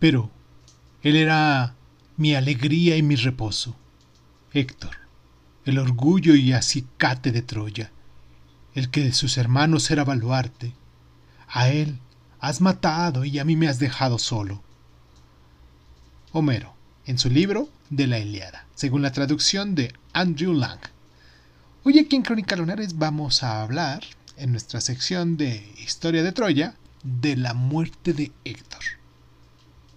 Pero él era mi alegría y mi reposo. Héctor, el orgullo y acicate de Troya, el que de sus hermanos era baluarte. A él has matado y a mí me has dejado solo. Homero, en su libro de la Ilíada, según la traducción de Andrew Lang. Hoy aquí en Crónica Lunares vamos a hablar, en nuestra sección de Historia de Troya, de la muerte de Héctor.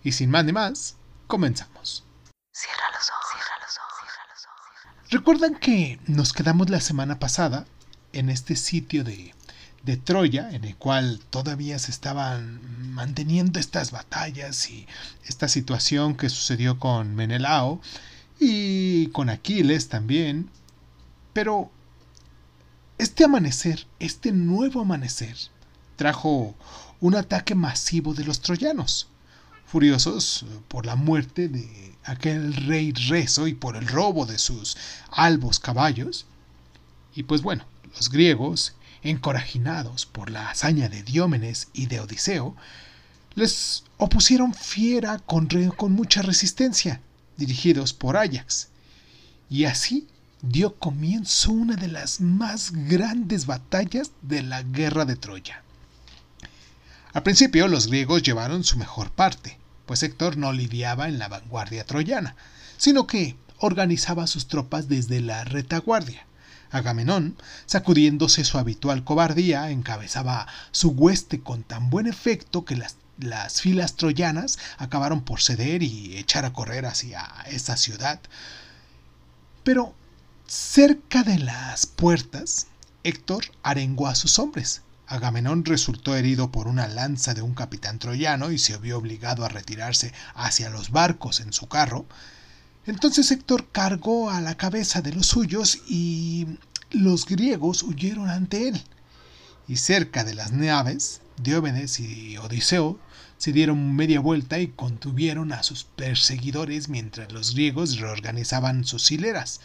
Y sin más ni más, comenzamos. Cierra los ojos, cierra los ojos, cierra los ojos. ¿Recuerdan que nos quedamos la semana pasada en este sitio de Troya, en el cual todavía se estaban manteniendo estas batallas y esta situación que sucedió con Menelao y con Aquiles también? Pero este nuevo amanecer, trajo un ataque masivo de los troyanos, furiosos por la muerte de aquel rey Reso y por el robo de sus albos caballos. Y pues bueno, los griegos, encorajinados por la hazaña de Diómedes y de Odiseo, les opusieron fiera con mucha resistencia, dirigidos por Áyax. Y así dio comienzo una de las más grandes batallas de la guerra de Troya. Al principio los griegos llevaron su mejor parte, pues Héctor no lidiaba en la vanguardia troyana, sino que organizaba sus tropas desde la retaguardia. Agamenón, sacudiéndose su habitual cobardía, encabezaba su hueste con tan buen efecto que las filas troyanas acabaron por ceder y echar a correr hacia esa ciudad. Pero cerca de las puertas, Héctor arengó a sus hombres. Agamenón resultó herido por una lanza de un capitán troyano y se vio obligado a retirarse hacia los barcos en su carro. Entonces Héctor cargó a la cabeza de los suyos y los griegos huyeron ante él. Y cerca de las naves, Diómedes y Odiseo se dieron media vuelta y contuvieron a sus perseguidores mientras los griegos reorganizaban sus hileras.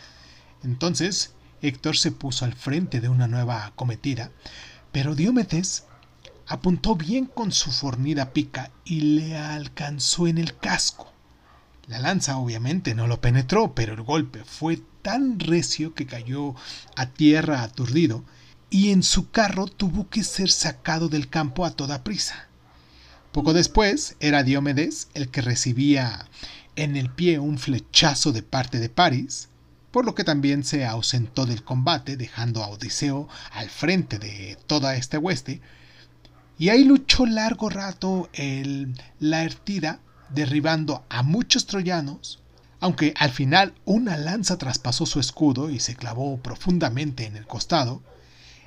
Entonces Héctor se puso al frente de una nueva acometida, pero Diómedes apuntó bien con su fornida pica y le alcanzó en el casco. La lanza obviamente no lo penetró, pero el golpe fue tan recio que cayó a tierra aturdido y en su carro tuvo que ser sacado del campo a toda prisa. Poco después era Diómedes el que recibía en el pie un flechazo de parte de París, por lo que también se ausentó del combate, dejando a Odiseo al frente de toda esta hueste, y ahí luchó largo rato Laertida, derribando a muchos troyanos, aunque al final una lanza traspasó su escudo y se clavó profundamente en el costado.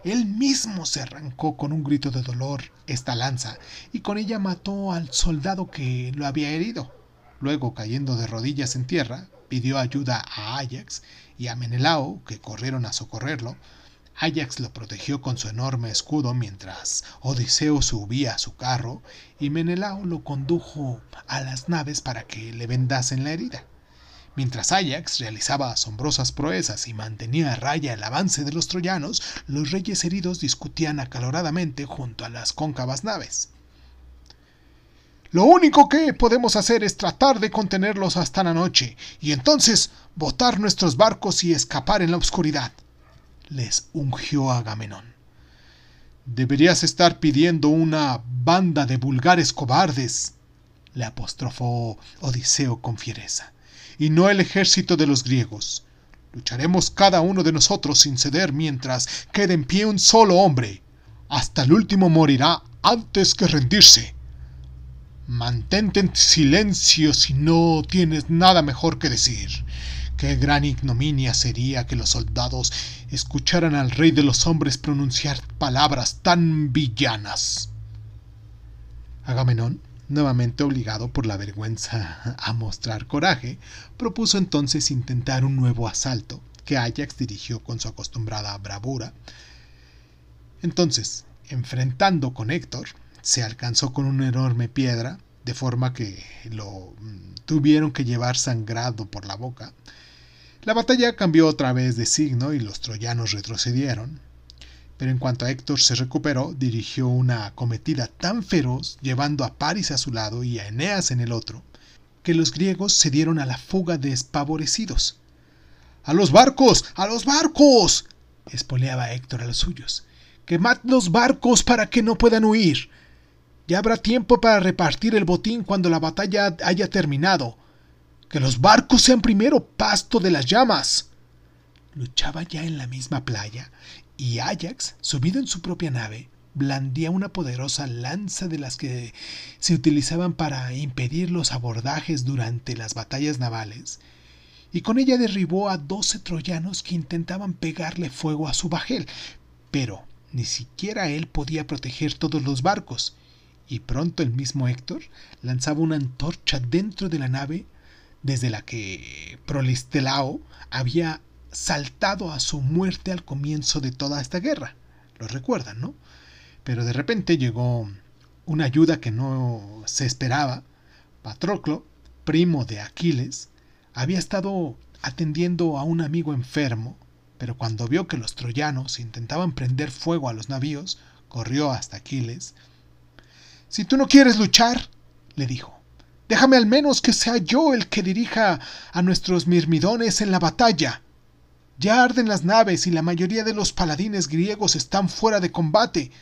Él mismo se arrancó con un grito de dolor esta lanza y con ella mató al soldado que lo había herido. Luego, cayendo de rodillas en tierra, pidió ayuda a Áyax y a Menelao, que corrieron a socorrerlo. Áyax lo protegió con su enorme escudo mientras Odiseo subía a su carro y Menelao lo condujo a las naves para que le vendasen la herida. Mientras Áyax realizaba asombrosas proezas y mantenía a raya el avance de los troyanos, los reyes heridos discutían acaloradamente junto a las cóncavas naves. «Lo único que podemos hacer es tratar de contenerlos hasta la noche, y entonces botar nuestros barcos y escapar en la oscuridad», les ungió Agamenón. «Deberías estar pidiendo una banda de vulgares cobardes», le apostrofó Odiseo con fiereza, «y no el ejército de los griegos. Lucharemos cada uno de nosotros sin ceder mientras quede en pie un solo hombre. Hasta el último morirá antes que rendirse. Mantente en silencio si no tienes nada mejor que decir. Qué gran ignominia sería que los soldados escucharan al rey de los hombres pronunciar palabras tan villanas». Agamenón, nuevamente obligado por la vergüenza a mostrar coraje, propuso entonces intentar un nuevo asalto, que Áyax dirigió con su acostumbrada bravura. Entonces, enfrentando con Héctor, se alcanzó con una enorme piedra, de forma que lo tuvieron que llevar sangrado por la boca. La batalla cambió otra vez de signo y los troyanos retrocedieron. pero en cuanto Héctor se recuperó, dirigió una acometida tan feroz, llevando a Paris a su lado y a Eneas en el otro, que los griegos se dieron a la fuga despavorecidos. ¡A los barcos! ¡A los barcos!, espoleaba Héctor a los suyos. ¡Quemad los barcos para que no puedan huir! Ya habrá tiempo para repartir el botín cuando la batalla haya terminado. ¡Que los barcos sean primero pasto de las llamas! Luchaba ya en la misma playa, y Áyax, subido en su propia nave, blandía una poderosa lanza de las que se utilizaban para impedir los abordajes durante las batallas navales, y con ella derribó a 12 troyanos que intentaban pegarle fuego a su bajel, pero ni siquiera él podía proteger todos los barcos, y pronto el mismo Héctor lanzaba una antorcha dentro de la nave desde la que Prolistelao había saltado a su muerte al comienzo de toda esta guerra. Lo recuerdan, ¿no? Pero de repente llegó una ayuda que no se esperaba. Patroclo, primo de Aquiles, había estado atendiendo a un amigo enfermo, pero cuando vio que los troyanos intentaban prender fuego a los navíos, corrió hasta Aquiles. «Si tú no quieres luchar», le dijo, «déjame al menos que sea yo el que dirija a nuestros mirmidones en la batalla. Ya arden las naves y la mayoría de los paladines griegos están fuera de combate».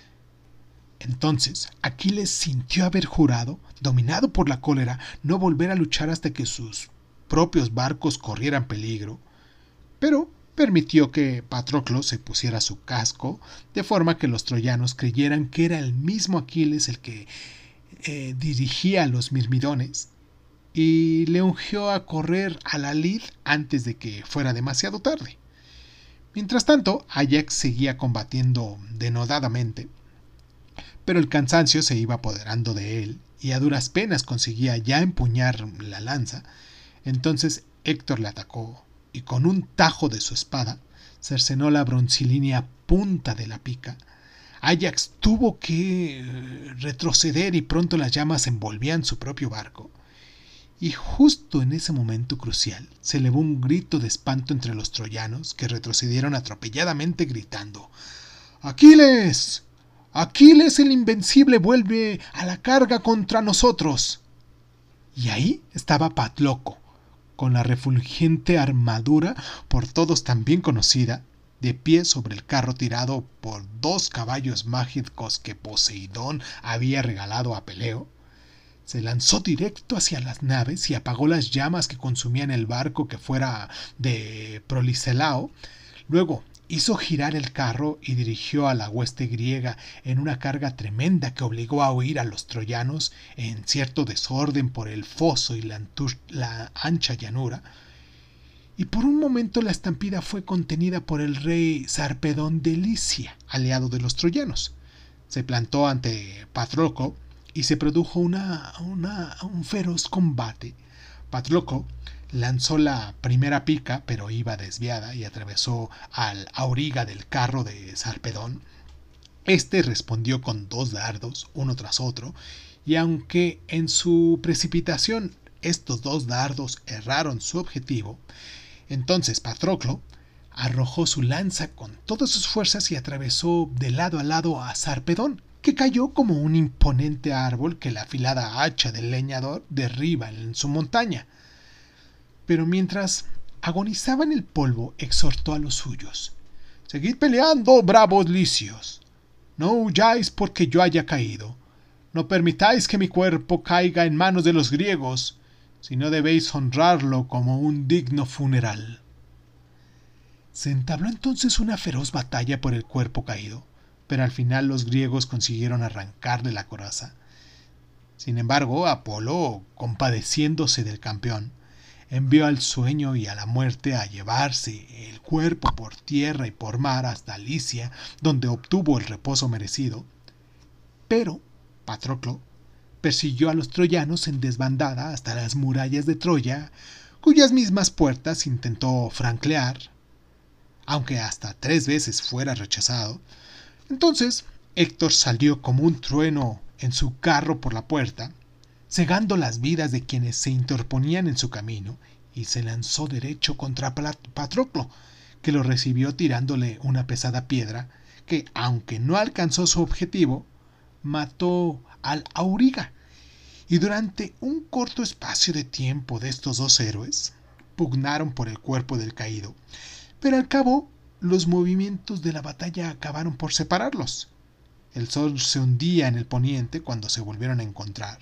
Entonces Aquiles sintió haber jurado, dominado por la cólera, no volver a luchar hasta que sus propios barcos corrieran peligro, pero permitió que Patroclo se pusiera su casco, de forma que los troyanos creyeran que era el mismo Aquiles el que dirigía a los mirmidones, y le ungió a correr a la lid antes de que fuera demasiado tarde. Mientras tanto, Áyax seguía combatiendo denodadamente, pero el cansancio se iba apoderando de él, y a duras penas conseguía ya empuñar la lanza. Entonces Héctor le atacó, y con un tajo de su espada cercenó la broncilínea punta de la pica. Áyax tuvo que retroceder y pronto las llamas envolvían su propio barco. Y justo en ese momento crucial se elevó un grito de espanto entre los troyanos, que retrocedieron atropelladamente gritando: «¡Aquiles! ¡Aquiles el invencible vuelve a la carga contra nosotros!». Y ahí estaba Patroclo, con la refulgente armadura por todos tan bien conocida, de pie sobre el carro tirado por 2 caballos mágicos que Poseidón había regalado a Peleo. Se lanzó directo hacia las naves y apagó las llamas que consumían el barco que fuera de Prolistelao. Luego hizo girar el carro y dirigió a la hueste griega en una carga tremenda que obligó a huir a los troyanos en cierto desorden por el foso y la ancha llanura. Y por un momento la estampida fue contenida por el rey Sarpedón de Licia, aliado de los troyanos. Se plantó ante Patroclo y se produjo un feroz combate. Patroclo lanzó la primera pica, pero iba desviada y atravesó al auriga del carro de Sarpedón. Este respondió con 2 dardos, uno tras otro, y aunque en su precipitación estos 2 dardos erraron su objetivo, entonces Patroclo arrojó su lanza con todas sus fuerzas y atravesó de lado a lado a Sarpedón, que cayó como un imponente árbol que la afilada hacha del leñador derriba en su montaña. Pero mientras agonizaba en el polvo, exhortó a los suyos: «Seguid peleando, bravos licios. No huyáis porque yo haya caído. No permitáis que mi cuerpo caiga en manos de los griegos, si no debéis honrarlo como un digno funeral». Se entabló entonces una feroz batalla por el cuerpo caído, pero al final los griegos consiguieron arrancarle la coraza. Sin embargo, Apolo, compadeciéndose del campeón, envió al sueño y a la muerte a llevarse el cuerpo por tierra y por mar hasta Licia, donde obtuvo el reposo merecido. Pero Patroclo persiguió a los troyanos en desbandada hasta las murallas de Troya, cuyas mismas puertas intentó franquear, aunque hasta 3 veces fuera rechazado. Entonces Héctor salió como un trueno en su carro por la puerta, cegando las vidas de quienes se interponían en su camino, y se lanzó derecho contra Patroclo, que lo recibió tirándole una pesada piedra que, aunque no alcanzó su objetivo, mató al auriga. Y durante un corto espacio de tiempo de estos dos héroes, pugnaron por el cuerpo del caído. Pero al cabo, los movimientos de la batalla acabaron por separarlos. El sol se hundía en el poniente cuando se volvieron a encontrar.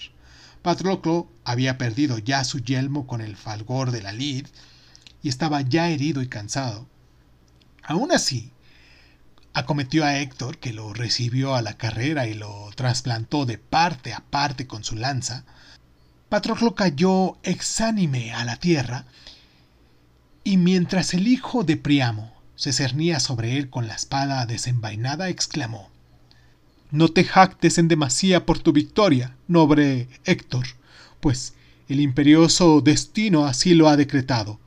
Patroclo había perdido ya su yelmo con el fulgor de la lid y estaba ya herido y cansado. Aún así, acometió a Héctor, que lo recibió a la carrera y lo trasplantó de parte a parte con su lanza. Patroclo cayó exánime a la tierra, y mientras el hijo de Priamo se cernía sobre él con la espada desenvainada, exclamó: «No te jactes en demasía por tu victoria, noble Héctor, pues el imperioso destino así lo ha decretado,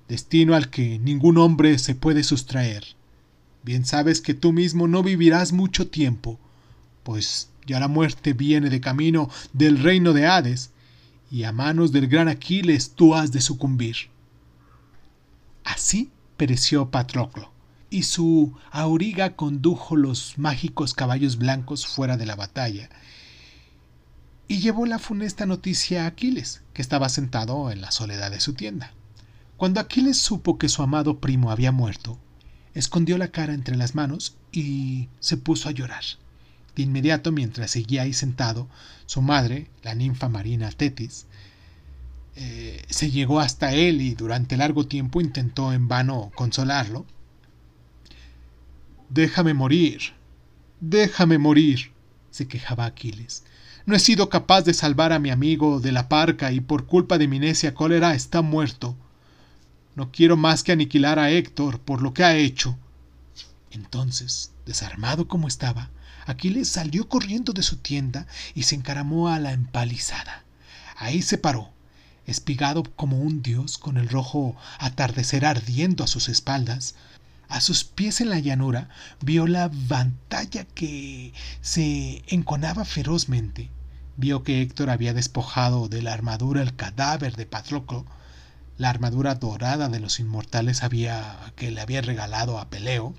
destino al que ningún hombre se puede sustraer. Bien sabes que tú mismo no vivirás mucho tiempo, pues ya la muerte viene de camino del reino de Hades, y a manos del gran Aquiles tú has de sucumbir». Así pereció Patroclo, y su auriga condujo los mágicos caballos blancos fuera de la batalla, y llevó la funesta noticia a Aquiles, que estaba sentado en la soledad de su tienda. Cuando Aquiles supo que su amado primo había muerto, escondió la cara entre las manos y se puso a llorar. De inmediato, mientras seguía ahí sentado, su madre, la ninfa marina Tetis, se llegó hasta él y durante largo tiempo intentó en vano consolarlo. «Déjame morir, se quejaba Aquiles. «No he sido capaz de salvar a mi amigo de la parca y por culpa de mi necia cólera está muerto. No quiero más que aniquilar a Héctor por lo que ha hecho». Entonces, desarmado como estaba, Aquiles salió corriendo de su tienda y se encaramó a la empalizada. Ahí se paró, espigado como un dios, con el rojo atardecer ardiendo a sus espaldas. A sus pies en la llanura vio la batalla que se enconaba ferozmente. Vio que Héctor había despojado de la armadura el cadáver de Patroclo, la armadura dorada de los inmortales que le había regalado a Peleo,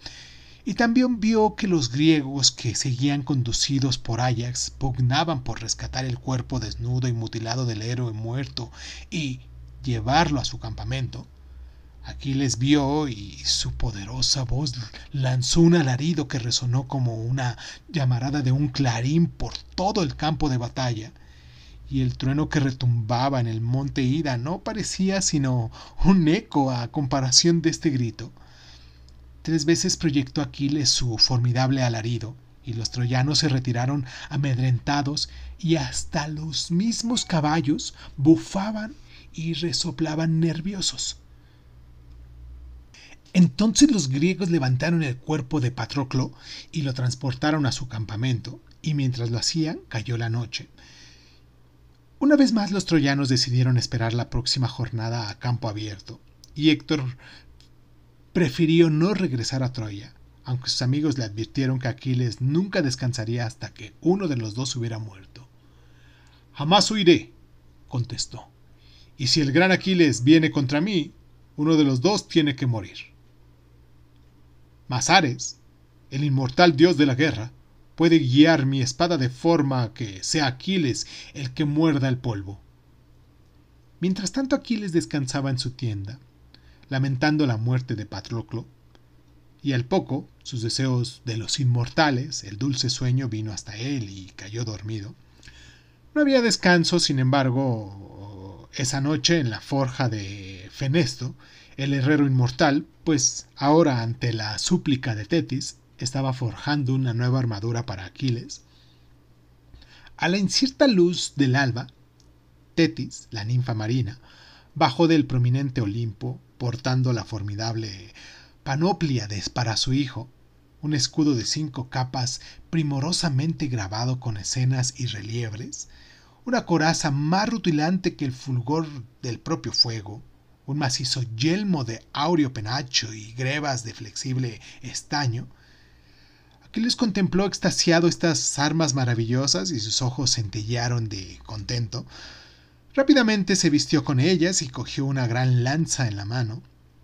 y también vio que los griegos, que seguían conducidos por Áyax, pugnaban por rescatar el cuerpo desnudo y mutilado del héroe muerto y llevarlo a su campamento. Aquiles vio y su poderosa voz lanzó un alarido que resonó como una llamarada de un clarín por todo el campo de batalla, y el trueno que retumbaba en el monte Ida no parecía sino un eco a comparación de este grito. 3 veces proyectó Aquiles su formidable alarido, y los troyanos se retiraron amedrentados, y hasta los mismos caballos bufaban y resoplaban nerviosos. Entonces los griegos levantaron el cuerpo de Patroclo y lo transportaron a su campamento, y mientras lo hacían cayó la noche. Una vez más los troyanos decidieron esperar la próxima jornada a campo abierto, y Héctor prefirió no regresar a Troya, aunque sus amigos le advirtieron que Aquiles nunca descansaría hasta que uno de los dos hubiera muerto. «Jamás huiré», contestó, «y si el gran Aquiles viene contra mí, uno de los dos tiene que morir». Mas Ares, el inmortal dios de la guerra, puede guiar mi espada de forma que sea Aquiles el que muerda el polvo. Mientras tanto, Aquiles descansaba en su tienda, lamentando la muerte de Patroclo, y al poco sus deseos de los inmortales, el dulce sueño, vino hasta él y cayó dormido. No había descanso, sin embargo, esa noche en la forja de Fenesto, el herrero inmortal, pues ahora ante la súplica de Tetis estaba forjando una nueva armadura para Aquiles. A la incierta luz del alba, Tetis, la ninfa marina, bajó del prominente Olimpo portando la formidable panoplia para su hijo, un escudo de 5 capas primorosamente grabado con escenas y reliebres, una coraza más rutilante que el fulgor del propio fuego, un macizo yelmo de áureo penacho y grebas de flexible estaño. Aquiles contempló extasiado estas armas maravillosas y sus ojos centellearon de contento. Rápidamente se vistió con ellas y cogió una gran lanza en la mano.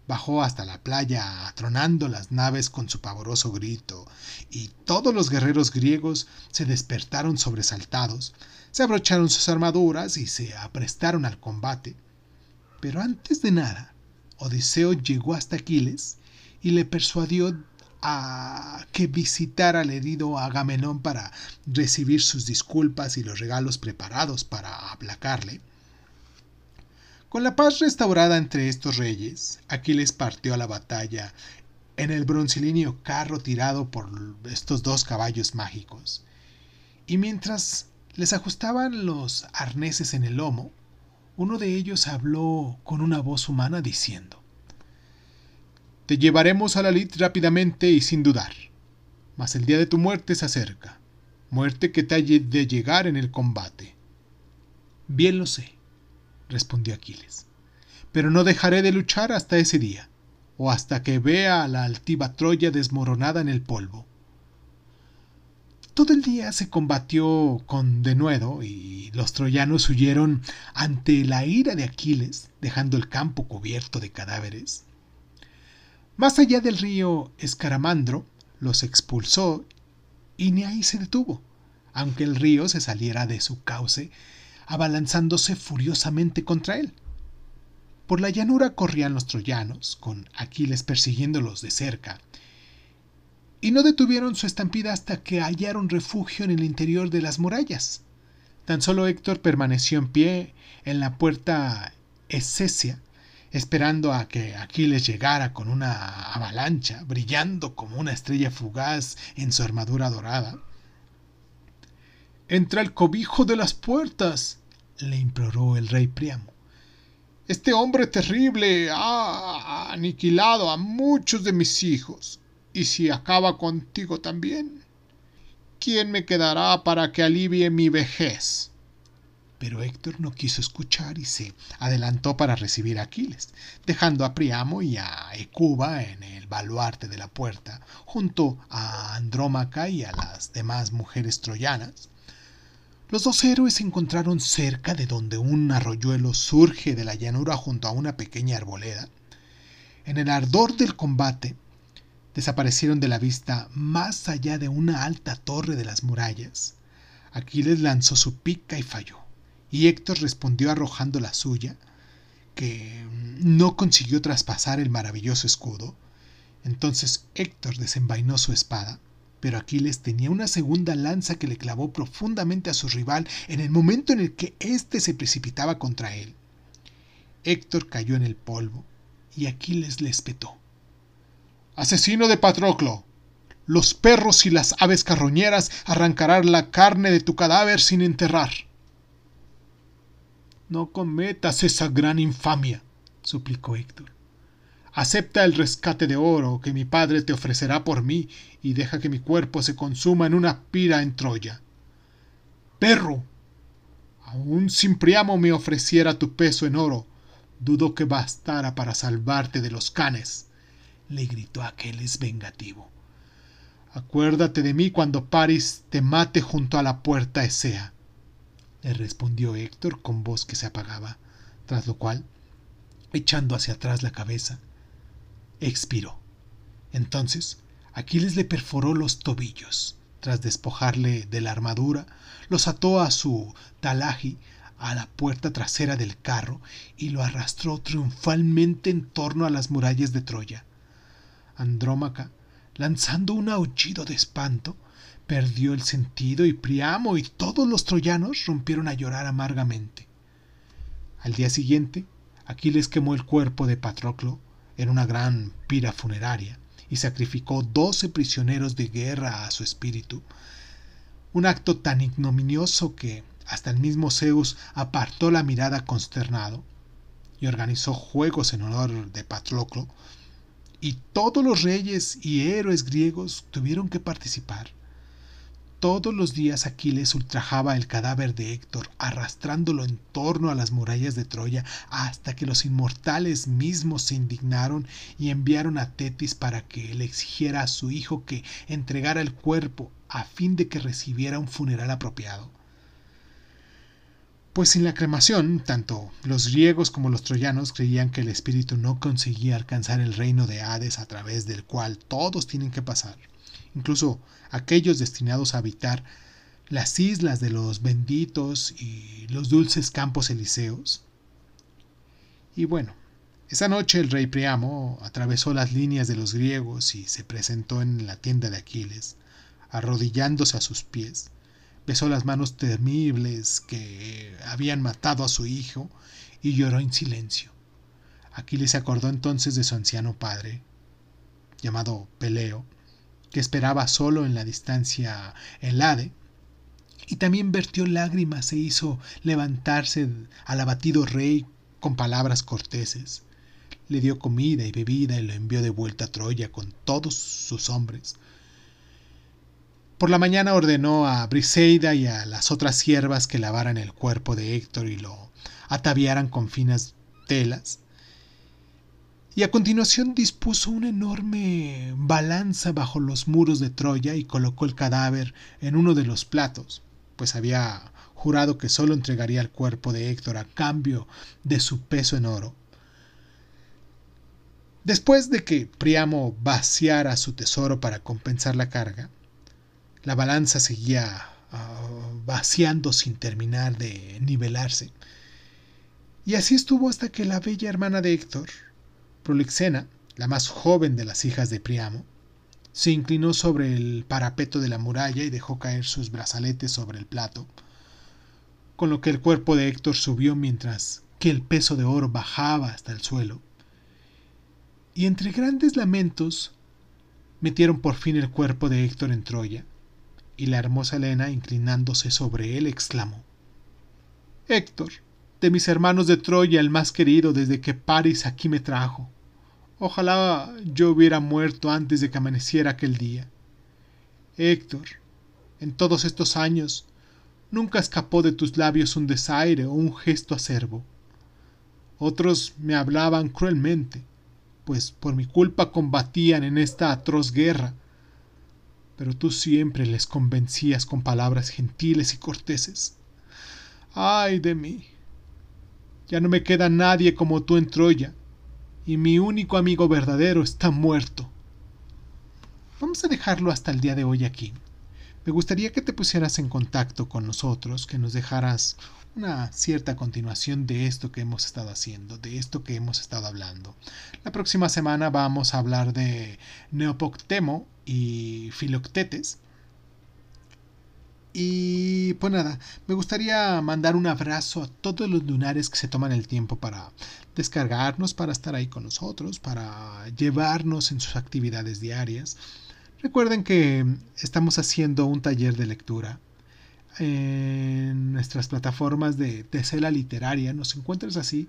bajó hasta la playa atronando las naves con su pavoroso grito, y todos los guerreros griegos se despertaron sobresaltados, se abrocharon sus armaduras y se aprestaron al combate. Pero antes de nada, Odiseo llegó hasta Aquiles y le persuadió a que visitara al herido Agamenón para recibir sus disculpas y los regalos preparados para aplacarle. Con la paz restaurada entre estos reyes, Aquiles partió a la batalla en el broncilíneo carro tirado por estos dos caballos mágicos. Y mientras les ajustaban los arneses en el lomo, uno de ellos habló con una voz humana diciendo: «Te llevaremos a la lid rápidamente y sin dudar, mas el día de tu muerte se acerca, muerte que te ha de llegar en el combate». «Bien lo sé», respondió Aquiles, «pero no dejaré de luchar hasta ese día, o hasta que vea a la altiva Troya desmoronada en el polvo». Todo el día se combatió con denuedo y los troyanos huyeron ante la ira de Aquiles, dejando el campo cubierto de cadáveres. Más allá del río Escaramandro los expulsó y ni ahí se detuvo, aunque el río se saliera de su cauce, abalanzándose furiosamente contra él. Por la llanura corrían los troyanos, con Aquiles persiguiéndolos de cerca, y no detuvieron su estampida hasta que hallaron refugio en el interior de las murallas. Tan solo Héctor permaneció en pie en la puerta Esesia, esperando a que Aquiles llegara con una avalancha, brillando como una estrella fugaz en su armadura dorada. «Entra el cobijo de las puertas», le imploró el rey Príamo. «Este hombre terrible ha aniquilado a muchos de mis hijos, y si acaba contigo también, ¿quién me quedará para que alivie mi vejez?». Pero Héctor no quiso escuchar y se adelantó para recibir a Aquiles, dejando a Príamo y a Hecuba en el baluarte de la puerta, junto a Andrómaca y a las demás mujeres troyanas. Los dos héroes se encontraron cerca de donde un arroyuelo surge de la llanura junto a una pequeña arboleda. En el ardor del combate, desaparecieron de la vista más allá de una alta torre de las murallas. Aquiles lanzó su pica y falló, y Héctor respondió arrojando la suya, que no consiguió traspasar el maravilloso escudo. Entonces Héctor desenvainó su espada, pero Aquiles tenía una segunda lanza que le clavó profundamente a su rival en el momento en el que éste se precipitaba contra él. Héctor cayó en el polvo, y Aquiles le espetó: «Asesino de Patroclo, los perros y las aves carroñeras arrancarán la carne de tu cadáver sin enterrar». «No cometas esa gran infamia», suplicó Héctor. «Acepta el rescate de oro que mi padre te ofrecerá por mí y deja que mi cuerpo se consuma en una pira en Troya». «Perro, aun si Príamo me ofreciera tu peso en oro, dudo que bastara para salvarte de los canes», le gritó Aquiles vengativo. «Acuérdate de mí cuando Paris te mate junto a la puerta Esea», le respondió Héctor con voz que se apagaba, tras lo cual, echando hacia atrás la cabeza, expiró. Entonces Aquiles le perforó los tobillos. Tras despojarle de la armadura, los ató a su talaji a la puerta trasera del carro y lo arrastró triunfalmente en torno a las murallas de Troya. Andrómaca, lanzando un aullido de espanto, perdió el sentido y Príamo y todos los troyanos rompieron a llorar amargamente. Al día siguiente, Aquiles quemó el cuerpo de Patroclo en una gran pira funeraria y sacrificó 12 prisioneros de guerra a su espíritu, un acto tan ignominioso que hasta el mismo Zeus apartó la mirada consternado, y organizó juegos en honor de Patroclo, y todos los reyes y héroes griegos tuvieron que participar. Todos los días Aquiles ultrajaba el cadáver de Héctor, arrastrándolo en torno a las murallas de Troya, hasta que los inmortales mismos se indignaron y enviaron a Tetis para que le exigiera a su hijo que entregara el cuerpo a fin de que recibiera un funeral apropiado. Pues sin la cremación, tanto los griegos como los troyanos creían que el espíritu no conseguía alcanzar el reino de Hades, a través del cual todos tienen que pasar, incluso aquellos destinados a habitar las islas de los benditos y los dulces campos elíseos. Y bueno, esa noche el rey Príamo atravesó las líneas de los griegos y se presentó en la tienda de Aquiles, arrodillándose a sus pies. Besó las manos temibles que habían matado a su hijo y lloró en silencio. Aquiles se acordó entonces de su anciano padre, llamado Peleo, que esperaba solo en la distancia el Hade, y también vertió lágrimas e hizo levantarse al abatido rey con palabras corteses. Le dio comida y bebida y lo envió de vuelta a Troya con todos sus hombres. Por la mañana ordenó a Briseida y a las otras siervas que lavaran el cuerpo de Héctor y lo ataviaran con finas telas. Y a continuación dispuso una enorme balanza bajo los muros de Troya y colocó el cadáver en uno de los platos, pues había jurado que solo entregaría el cuerpo de Héctor a cambio de su peso en oro. Después de que Príamo vaciara su tesoro para compensar la carga, la balanza seguía vaciando sin terminar de nivelarse. Y así estuvo hasta que la bella hermana de Héctor, Polixena, la más joven de las hijas de Príamo, se inclinó sobre el parapeto de la muralla y dejó caer sus brazaletes sobre el plato, con lo que el cuerpo de Héctor subió mientras que el peso de oro bajaba hasta el suelo. Y entre grandes lamentos metieron por fin el cuerpo de Héctor en Troya, y la hermosa Helena, inclinándose sobre él, exclamó: Héctor, de mis hermanos de Troya el más querido desde que Paris aquí me trajo. Ojalá yo hubiera muerto antes de que amaneciera aquel día. Héctor, en todos estos años nunca escapó de tus labios un desaire o un gesto acerbo. Otros me hablaban cruelmente, pues por mi culpa combatían en esta atroz guerra, pero tú siempre les convencías con palabras gentiles y corteses. ¡Ay de mí! Ya no me queda nadie como tú en Troya, y mi único amigo verdadero está muerto. Vamos a dejarlo hasta el día de hoy aquí. Me gustaría que te pusieras en contacto con nosotros, que nos dejaras una cierta continuación de esto que hemos estado haciendo, de esto que hemos estado hablando. La próxima semana vamos a hablar de Neopoctemo y Filoctetes. Y pues nada, me gustaría mandar un abrazo a todos los lunares que se toman el tiempo para descargarnos, para estar ahí con nosotros, para llevarnos en sus actividades diarias. Recuerden que estamos haciendo un taller de lectura en nuestras plataformas de Tesela Literaria. Nos encuentras así,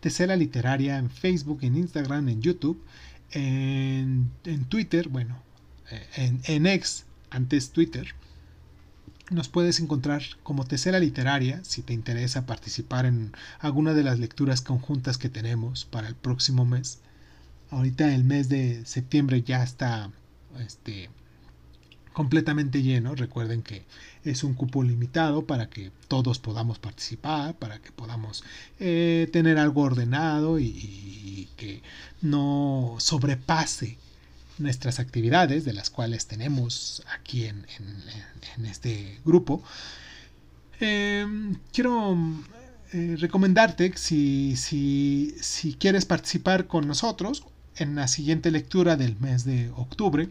Tesela Literaria, en Facebook, en Instagram, en YouTube, en Twitter, bueno, en X, antes Twitter. Nos puedes encontrar como Tesela Literaria si te interesa participar en alguna de las lecturas conjuntas que tenemos para el próximo mes. Ahorita el mes de septiembre ya está completamente lleno. Recuerden que es un cupo limitado para que todos podamos participar, para que podamos tener algo ordenado y que no sobrepase nuestras actividades, de las cuales tenemos aquí en este grupo. Quiero recomendarte que si quieres participar con nosotros en la siguiente lectura del mes de octubre,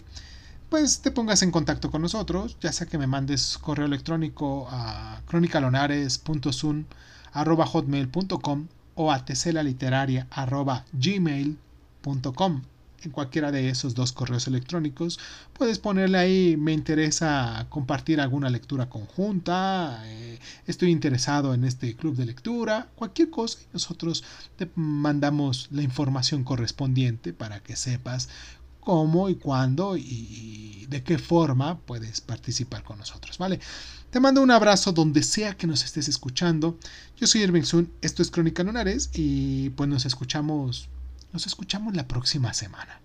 pues te pongas en contacto con nosotros, ya sea que me mandes correo electrónico a cronicalonares.sun@hotmail.com o a teselaliteraria@gmail.com. En cualquiera de esos dos correos electrónicos puedes ponerle ahí: me interesa compartir alguna lectura conjunta, estoy interesado en este club de lectura, cualquier cosa, y nosotros te mandamos la información correspondiente para que sepas cómo y cuándo y de qué forma puedes participar con nosotros, ¿vale? Te mando un abrazo donde sea que nos estés escuchando. Yo soy Irving Sun, esto es Crónica Lunares, y pues nos escuchamos la próxima semana.